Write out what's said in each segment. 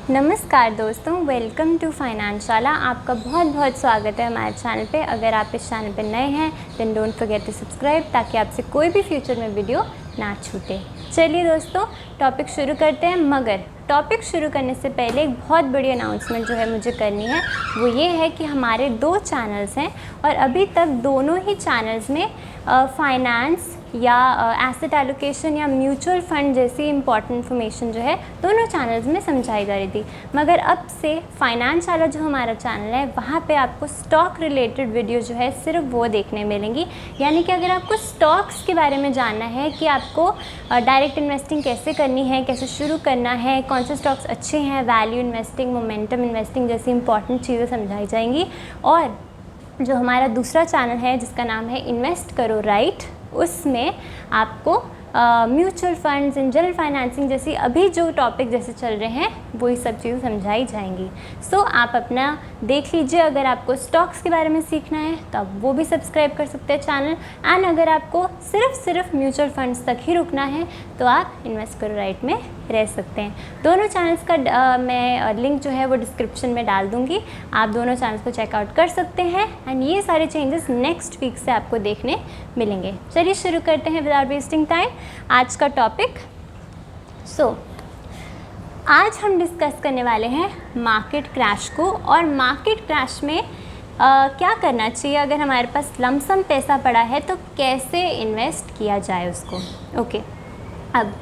नमस्कार दोस्तों, welcome to फाइनेंशियला। आपका बहुत बहुत स्वागत है हमारे चैनल पे। अगर आप इस चैनल पे नए हैं then don't forget to subscribe ताकि आपसे कोई भी फ्यूचर में वीडियो ना छूटे। चलिए दोस्तों, टॉपिक शुरू करते हैं। मगर टॉपिक शुरू करने से पहले एक बहुत बड़ी अनाउंसमेंट जो है मुझे करनी है, वो ये है कि हमारे 2 चैनल्स हैं और अभी तक दोनों ही चैनल्स में फाइनेंस या एसेट एलोकेशन या म्यूचुअल फंड जैसी इंपॉर्टेंट इन्फॉर्मेशन जो है दोनों चैनल्स में समझाई जा रही थी। मगर अब से फाइनेंस वाला जो हमारा चैनल है वहाँ पे आपको स्टॉक रिलेटेड वीडियो जो है सिर्फ वो देखने मिलेंगी। यानी कि अगर आपको स्टॉक्स के बारे में जानना है कि आपको डायरेक्ट इन्वेस्टिंग कैसे करनी है, कैसे शुरू करना है, कौन से स्टॉक्स अच्छे हैं, वैल्यू इन्वेस्टिंग, मोमेंटम इन्वेस्टिंग जैसी इंपॉर्टेंट चीज़ें समझाई जाएंगी। और जो हमारा दूसरा चैनल है जिसका नाम है इन्वेस्ट करो राइट, उसमें आपको म्यूचुअल फंड्स, एंजल फाइनेंसिंग जैसी अभी जो टॉपिक जैसे चल रहे हैं वही सब चीज़ें समझाई जाएंगी। सो आप अपना देख लीजिए। अगर आपको स्टॉक्स के बारे में सीखना है तो आप वो भी सब्सक्राइब कर सकते हैं चैनल। एंड अगर आपको सिर्फ म्यूचुअल फंड्स तक ही रुकना है तो आप इन्वेस्ट करो राइट में रह सकते हैं। दोनों चैनल्स का मैं लिंक जो है वो डिस्क्रिप्शन में डाल दूँगी, आप दोनों चैनल्स को चेकआउट कर सकते हैं। एंड ये सारे चेंजेस नेक्स्ट वीक से आपको देखने मिलेंगे। चलिए शुरू करते हैं विदाउट वेस्टिंग टाइम आज का टॉपिक। आज हम डिस्कस करने वाले हैं मार्केट क्रैश को, और मार्केट क्रैश में क्या करना चाहिए अगर हमारे पास लमसम पैसा पड़ा है तो कैसे इन्वेस्ट किया जाए उसको। ओके, अब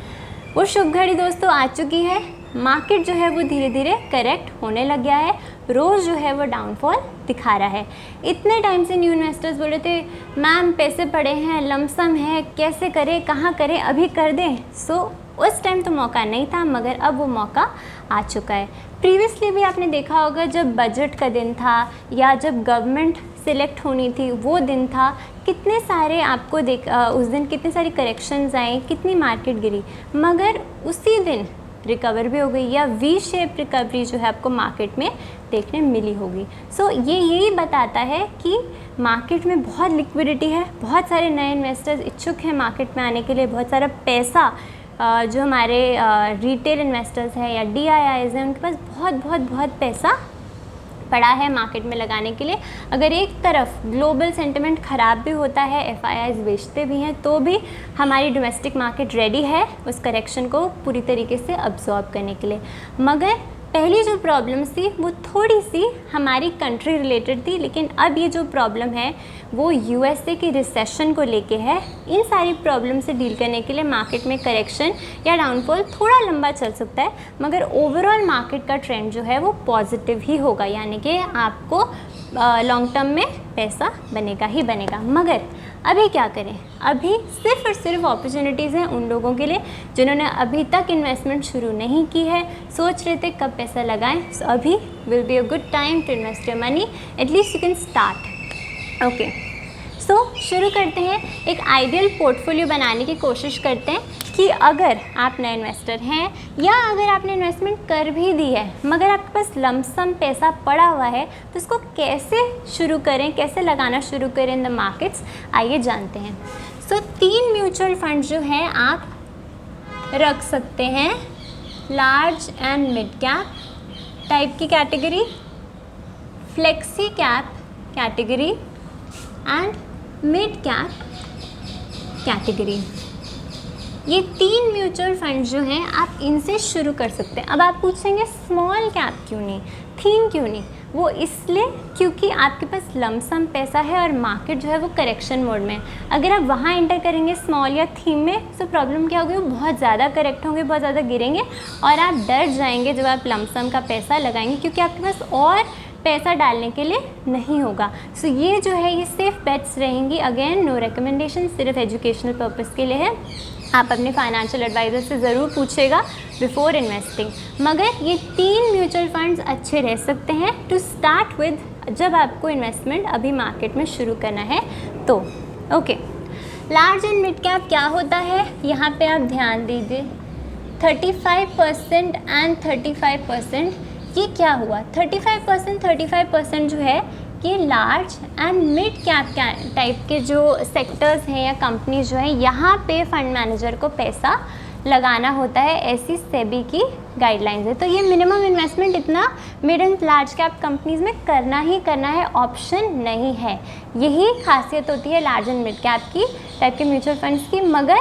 वो शुभ घड़ी दोस्तों आ चुकी है। मार्केट जो है वो धीरे धीरे करेक्ट होने लग गया है। रोज़ जो है वो डाउनफॉल दिखा रहा है। इतने टाइम से न्यू इन्वेस्टर्स बोले थे मैम पैसे पड़े हैं, लमसम है, कैसे करें, कहाँ करें, अभी कर दें। उस टाइम तो मौका नहीं था, मगर अब वो मौका आ चुका है। प्रीवियसली भी आपने देखा होगा जब बजट का दिन था या जब गवर्नमेंट सिलेक्ट होनी थी वो दिन था, कितने सारे आपको उस दिन कितनी सारी करेक्शंस आई, कितनी मार्केट गिरी, मगर उसी दिन रिकवर भी हो गई या वी शेप रिकवरी जो है आपको मार्केट में देखने मिली होगी। ये यही बताता है कि मार्केट में बहुत लिक्विडिटी है, बहुत सारे नए इन्वेस्टर्स इच्छुक हैं मार्केट में आने के लिए। बहुत सारा पैसा जो हमारे रिटेल इन्वेस्टर्स हैं या DIIs हैं, उनके पास बहुत पैसा पड़ा है मार्केट में लगाने के लिए। अगर एक तरफ ग्लोबल सेंटिमेंट ख़राब भी होता है, FIIs बेचते भी हैं, तो भी हमारी डोमेस्टिक मार्केट रेडी है उस करेक्शन को पूरी तरीके से अब्जॉर्ब करने के लिए। मगर पहली जो प्रॉब्लम्स थी वो थोड़ी सी हमारी कंट्री रिलेटेड थी, लेकिन अब ये जो प्रॉब्लम है वो USA की रिसेशन को लेके है। इन सारी प्रॉब्लम से डील करने के लिए मार्केट में करेक्शन या डाउनफॉल थोड़ा लंबा चल सकता है, मगर ओवरऑल मार्केट का ट्रेंड जो है वो पॉजिटिव ही होगा। यानी कि आपको लॉन्ग टर्म में पैसा बनेगा ही बनेगा। मगर अभी क्या करें? अभी सिर्फ और सिर्फ अपॉर्चुनिटीज़ हैं उन लोगों के लिए जिन्होंने अभी तक इन्वेस्टमेंट शुरू नहीं की है, सोच रहे थे कब पैसा लगाएं। अभी will be a good time to invest your money, at least you can start. Okay, शुरू करते हैं। एक आइडियल पोर्टफोलियो बनाने की कोशिश करते हैं कि अगर आप नए इन्वेस्टर हैं या अगर आपने इन्वेस्टमेंट कर भी दी है मगर आपके पास लमसम पैसा पड़ा हुआ है तो उसको कैसे शुरू करें, कैसे लगाना शुरू करें इन द मार्केट्स, आइए जानते हैं। 3 म्यूचुअल फंड जो हैं आप रख सकते हैं। Large and mid cap type की category, flexi cap category and mid cap category. ये 3 म्यूचुअल फंड जो हैं आप इनसे शुरू कर सकते हैं। अब आप पूछेंगे स्मॉल कैप क्यों नहीं, थीम क्यों नहीं? वो इसलिए क्योंकि आपके पास लमसम पैसा है और मार्केट जो है वो करेक्शन मोड में है। अगर आप वहाँ एंटर करेंगे स्मॉल या थीम में तो प्रॉब्लम क्या होगी, वो बहुत ज़्यादा करेक्ट होंगे, बहुत ज़्यादा गिरेंगे और आप डर जाएंगे जब आप लमसम का पैसा लगाएंगे, क्योंकि आपके पास और पैसा डालने के लिए नहीं होगा। ये जो है ये सेफ बेट्स रहेंगी। अगेन नो रिकमेंडेशन, सिर्फ एजुकेशनल पर्पस के लिए है। आप अपने फाइनेंशियल एडवाइज़र से ज़रूर पूछेगा बिफोर इन्वेस्टिंग। मगर ये 3 म्यूचुअल फंड्स अच्छे रह सकते हैं टू स्टार्ट विद, जब आपको इन्वेस्टमेंट अभी मार्केट में शुरू करना है तो। Okay, large and mid cap क्या होता है यहाँ पे आप ध्यान दीजिए। 35% एंड 35%, ये क्या हुआ? 35% जो है ये large and mid cap type के जो सेक्टर्स हैं या कंपनीज जो हैं, यहाँ पे फंड मैनेजर को पैसा लगाना होता है, ऐसी सेबी की गाइडलाइंस है। तो ये मिनिमम इन्वेस्टमेंट इतना mid and large cap companies में करना ही करना है, ऑप्शन नहीं है। यही खासियत होती है लार्ज एंड मिड कैप की टाइप के म्यूचुअल फंड्स की। मगर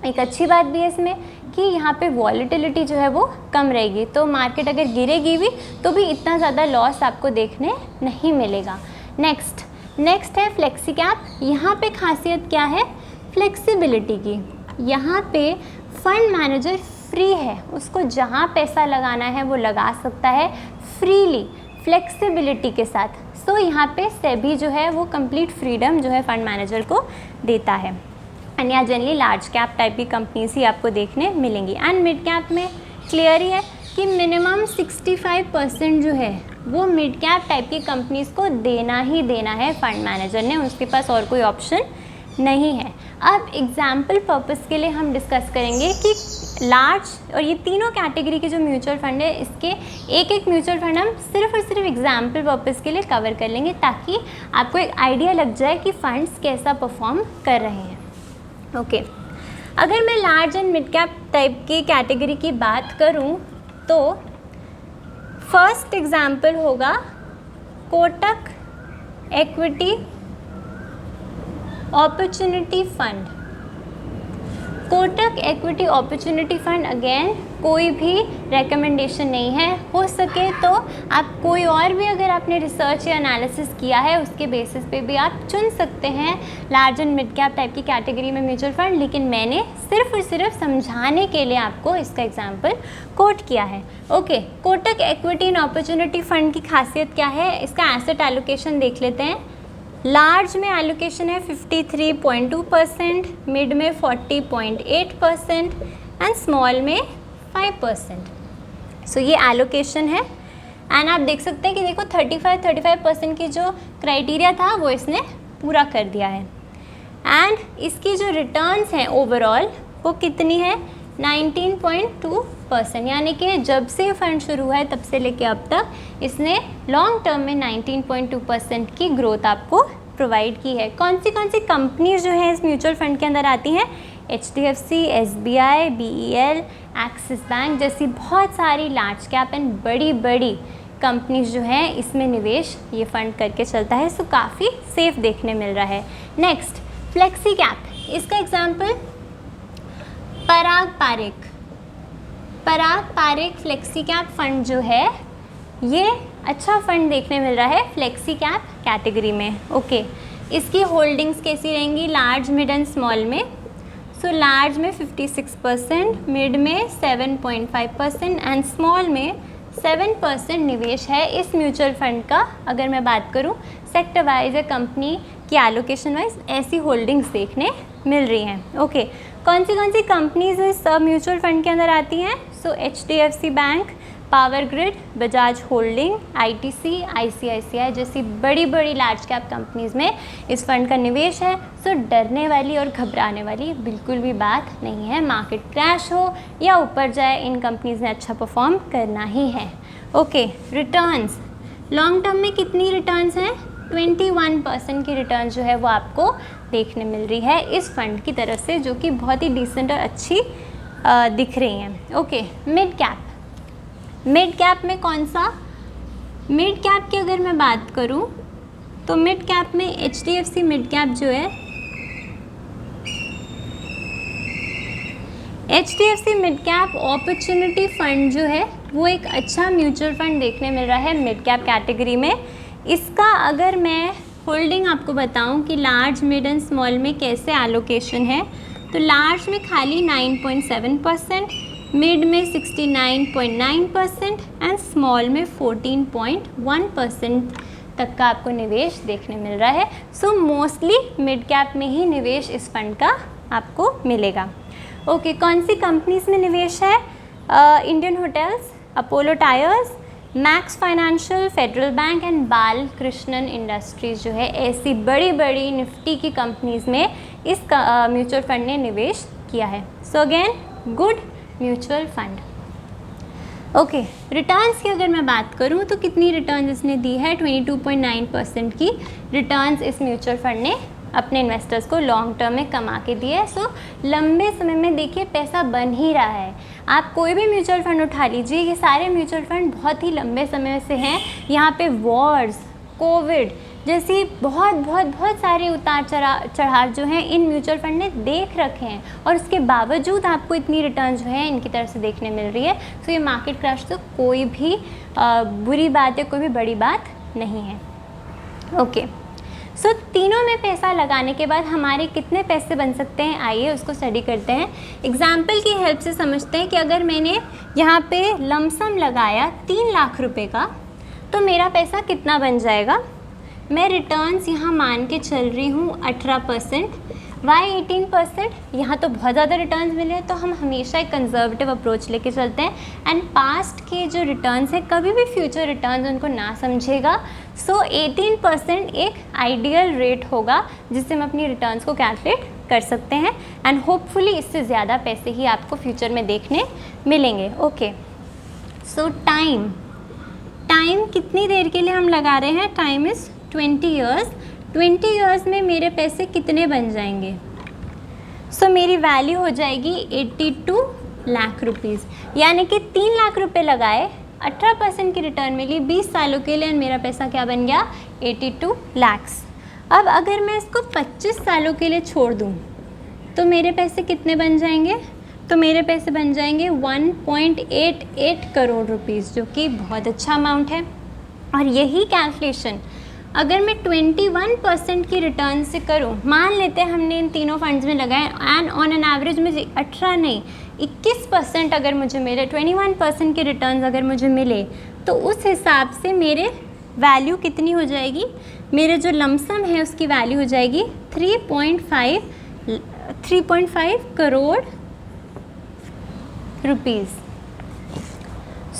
एक अच्छी बात भी है इसमें कि यहाँ पे वॉलेटिलिटी जो है वो कम रहेगी, तो मार्केट अगर गिरेगी भी तो भी इतना ज़्यादा लॉस आपको देखने नहीं मिलेगा। नेक्स्ट है फ्लेक्सी कैप। यहाँ पे खासियत क्या है? फ्लेक्सिबिलिटी की। यहाँ पे फंड मैनेजर फ्री है, उसको जहाँ पैसा लगाना है वो लगा सकता है फ्रीली, फ्लेक्सिबिलिटी के साथ। सो यहाँ पे सेबी जो है वो कंप्लीट फ्रीडम जो है फंड मैनेजर को देता है। एंड यहाँ जनरली लार्ज कैप टाइप की कंपनीज ही आपको देखने मिलेंगी। एंड मिड कैप में क्लियर ही है कि मिनिमम 65% जो है वो मिड कैप टाइप की कंपनीज को देना ही देना है फंड मैनेजर ने, उसके पास और कोई ऑप्शन नहीं है। अब एग्जाम्पल पर्पस के लिए हम डिस्कस करेंगे कि लार्ज और ये तीनों कैटेगरी के जो म्यूचुअल फंड है, इसके एक एक म्यूचुअल फंड हम सिर्फ और सिर्फ एग्जाम्पल पर्पस के लिए कवर कर लेंगे, ताकि आपको एक आइडिया लग जाए कि फंड्स कैसा परफॉर्म कर रहे हैं। ओके, अगर मैं large and mid cap type की कैटेगरी की बात करूं तो फर्स्ट एग्जाम्पल होगा Kotak equity opportunity fund. Kotak equity opportunity fund again कोई भी रेकमेंडेशन नहीं है, हो सके तो आप कोई और भी अगर आपने रिसर्च या एनालिसिस किया है उसके बेसिस पे भी आप चुन सकते हैं large and mid cap type की कैटेगरी में म्यूचुअल फंड, लेकिन मैंने सिर्फ और सिर्फ समझाने के लिए आपको इसका एग्जांपल कोट किया है। Okay, Kotak equity and opportunity fund की खासियत क्या है? इसका एसेट एलोकेशन देख लेते हैं। लार्ज में एलोकेशन है 53.2%, मिड में 40.8% एंड स्मॉल में 5%। सो ये एलोकेशन है। एंड आप देख सकते हैं कि देखो 35% की जो क्राइटेरिया था वो इसने पूरा कर दिया है। एंड इसकी जो रिटर्न्स हैं ओवरऑल वो कितनी है? 19.2%, यानी कि जब से फंड शुरू हुआ है तब से लेके अब तक इसने लॉन्ग टर्म में 19.2% की ग्रोथ आपको प्रोवाइड की है। कौन सी कंपनीज जो है इस म्यूचुअल फंड के अंदर आती हैं? HDFC, SBI, BEL, axis bank जैसी बहुत सारी लार्ज कैप एंड बड़ी कंपनीज जो हैं इसमें निवेश ये फंड करके चलता है। सो काफ़ी सेफ देखने मिल रहा है। नेक्स्ट फ्लेक्सी कैप, इसका एग्जाम्पल पराग पारेख फ्लेक्सी कैप फंड जो है ये अच्छा फंड देखने मिल रहा है फ्लेक्सी कैप कैटेगरी में। ओके, इसकी होल्डिंग्स कैसी रहेंगी लार्ज, मिड एंड स्मॉल में? सो लार्ज में 56%, मिड में 7.5% एंड स्मॉल में 7% निवेश है इस म्यूचुअल फंड का। अगर मैं बात करूं सेक्टर वाइज या कंपनी की एलोकेशन वाइज, ऐसी होल्डिंग्स देखने मिल रही हैं। ओके, कौन सी कंपनीज इस म्यूचुअल फंड के अंदर आती हैं? सो HDFC bank, power grid, Bajaj holding, ITC, ICICI जैसी बड़ी लार्ज कैप कंपनीज़ में इस फंड का निवेश है। सो डरने वाली और घबराने वाली बिल्कुल भी बात नहीं है। मार्केट क्रैश हो या ऊपर जाए, इन कंपनीज़ ने अच्छा परफॉर्म करना ही है। ओके, रिटर्न्स लॉन्ग टर्म में कितनी रिटर्न्स हैं? 21% की रिटर्न जो है वो आपको देखने मिल रही है इस फंड की तरफ से, जो कि बहुत ही डिसेंट और अच्छी दिख रही हैं। ओके, मिड कैप में कौन सा? मिड कैप की अगर मैं बात करूं तो मिड कैप में HDFC मिड कैप जो है, HDFC mid cap opportunity fund जो है वो एक अच्छा म्यूचुअल फंड देखने मिल रहा है मिड कैप कैटेगरी में। इसका अगर मैं होल्डिंग आपको बताऊं कि लार्ज, मिड एंड स्मॉल में कैसे एलोकेशन है, तो लार्ज में खाली 9.7%, मिड में 69.9% एंड स्मॉल में 14.1% तक का आपको निवेश देखने मिल रहा है। सो मोस्टली मिड कैप में ही निवेश इस फंड का आपको मिलेगा। ओके, कौन सी कंपनीज में निवेश है? Indian hotels, Apollo tyres, max financial, federal bank and Balakrishnan industries जो है, ऐसी बड़ी निफ्टी की कंपनीज में इस म्यूचुअल फंड ने निवेश किया है। So again good mutual fund. Okay, returns की अगर मैं बात करूं तो कितनी रिटर्न्स इसने दी है? 22.9% की रिटर्न्स इस म्यूचुअल फंड ने अपने इन्वेस्टर्स को लॉन्ग टर्म में कमा के दिया है। सो लंबे समय में देखिए पैसा बन ही रहा है। आप कोई भी म्यूचुअल फंड उठा लीजिए, ये सारे म्यूचुअल फंड बहुत ही लंबे समय से हैं। यहाँ पे वॉर्स, कोविड जैसी बहुत सारे उतार चढ़ाव जो हैं इन म्यूचुअल फंड ने देख रखे हैं, और उसके बावजूद आपको इतनी रिटर्न जो है इनकी तरफ से देखने मिल रही है। सो ये मार्केट क्रैश तो कोई भी बुरी बात है, कोई भी बड़ी बात नहीं है। ओके, सो तीनों में पैसा लगाने के बाद हमारे कितने पैसे बन सकते हैं, आइए उसको स्टडी करते हैं। एग्जाम्पल की हेल्प से समझते हैं कि अगर मैंने यहाँ पे लमसम लगाया 3 लाख रुपए का, तो मेरा पैसा कितना बन जाएगा। मैं रिटर्न्स यहाँ मान के चल रही हूँ 18%। वाई 18%? यहाँ तो बहुत ज़्यादा रिटर्न्स मिले हैं, तो हम हमेशा एक कंजर्वेटिव अप्रोच लेके चलते हैं एंड पास्ट के जो रिटर्न्स हैं कभी भी फ्यूचर रिटर्न्स उनको ना समझेगा। सो 18% एक आइडियल रेट होगा जिससे हम अपनी रिटर्न्स को कैलकुलेट कर सकते हैं एंड होपफुली इससे ज़्यादा पैसे ही आपको फ्यूचर में देखने मिलेंगे। ओके, सो टाइम कितनी देर के लिए हम लगा रहे हैं, टाइम इज़ 20 ईयर्स। 20 ईयर्स में मेरे पैसे कितने बन जाएंगे। सो मेरी वैल्यू हो जाएगी 82 लाख रुपीज़, यानी कि 3 लाख रुपए लगाए, 18% की रिटर्न मिली 20 सालों के लिए, मेरा पैसा क्या बन गया 82 लैक्स। अब अगर मैं इसको 25 सालों के लिए छोड़ दूँ तो मेरे पैसे कितने बन जाएंगे, तो मेरे पैसे बन जाएंगे 1.88 करोड़ रुपीज़, जो कि बहुत अच्छा अमाउंट है। और यही कैलकुलेशन अगर मैं 21% की रिटर्न से करूं, मान लेते हैं हमने इन तीनों फंड्स में लगाए एंड ऑन एन एवरेज मुझे 18 नहीं 21% अगर मुझे मिले, 21% की रिटर्न्स अगर मुझे मिले, तो उस हिसाब से मेरे वैल्यू कितनी हो जाएगी, मेरे जो लमसम है उसकी वैल्यू हो जाएगी 3.5 crore rupees.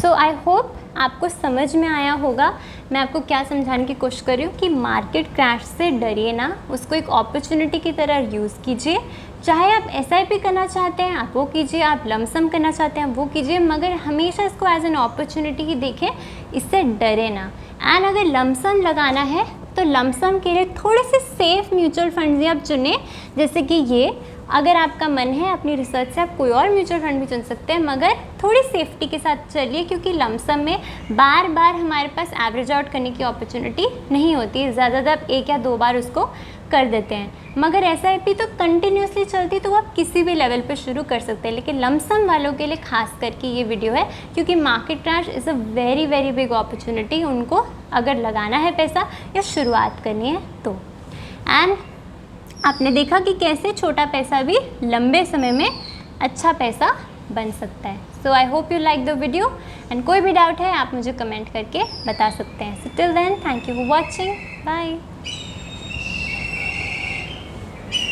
So I hope आपको समझ में आया होगा मैं आपको क्या समझाने की कोशिश कर रही हूँ कि मार्केट क्रैश से डरिए ना, उसको एक अपॉर्चुनिटी की तरह यूज़ कीजिए। चाहे आप SIP करना चाहते हैं आप वो कीजिए, आप लमसम करना चाहते हैं वो कीजिए, मगर हमेशा इसको एज एन अपॉर्चुनिटी ही देखें, इससे डरे ना। एंड अगर लमसम लगाना है तो लमसम के लिए थोड़े से सेफ़ म्यूचुअल फंड्स ही आप चुनें, जैसे कि ये। अगर आपका मन है अपनी रिसर्च से आप कोई और म्यूचुअल फंड भी चुन सकते हैं, मगर थोड़ी सेफ्टी के साथ चलिए, क्योंकि लमसम में बार बार हमारे पास एवरेज आउट करने की अपॉर्चुनिटी नहीं होती है, ज़्यादातर 1 या 2 बार उसको कर देते हैं। मगर SIP तो कंटिन्यूसली चलती, तो आप किसी भी लेवल पे शुरू कर सकते हैं। लेकिन लमसम वालों के लिए खास करके ये वीडियो है, क्योंकि market crash is a very big opportunity उनको अगर लगाना है पैसा या शुरुआत करनी है तो। एंड आपने देखा कि कैसे छोटा पैसा भी लंबे समय में अच्छा पैसा बन सकता है। So I hope you like the video and कोई भी डाउट है आप मुझे कमेंट करके बता सकते हैं। So till then thank you for watching, bye.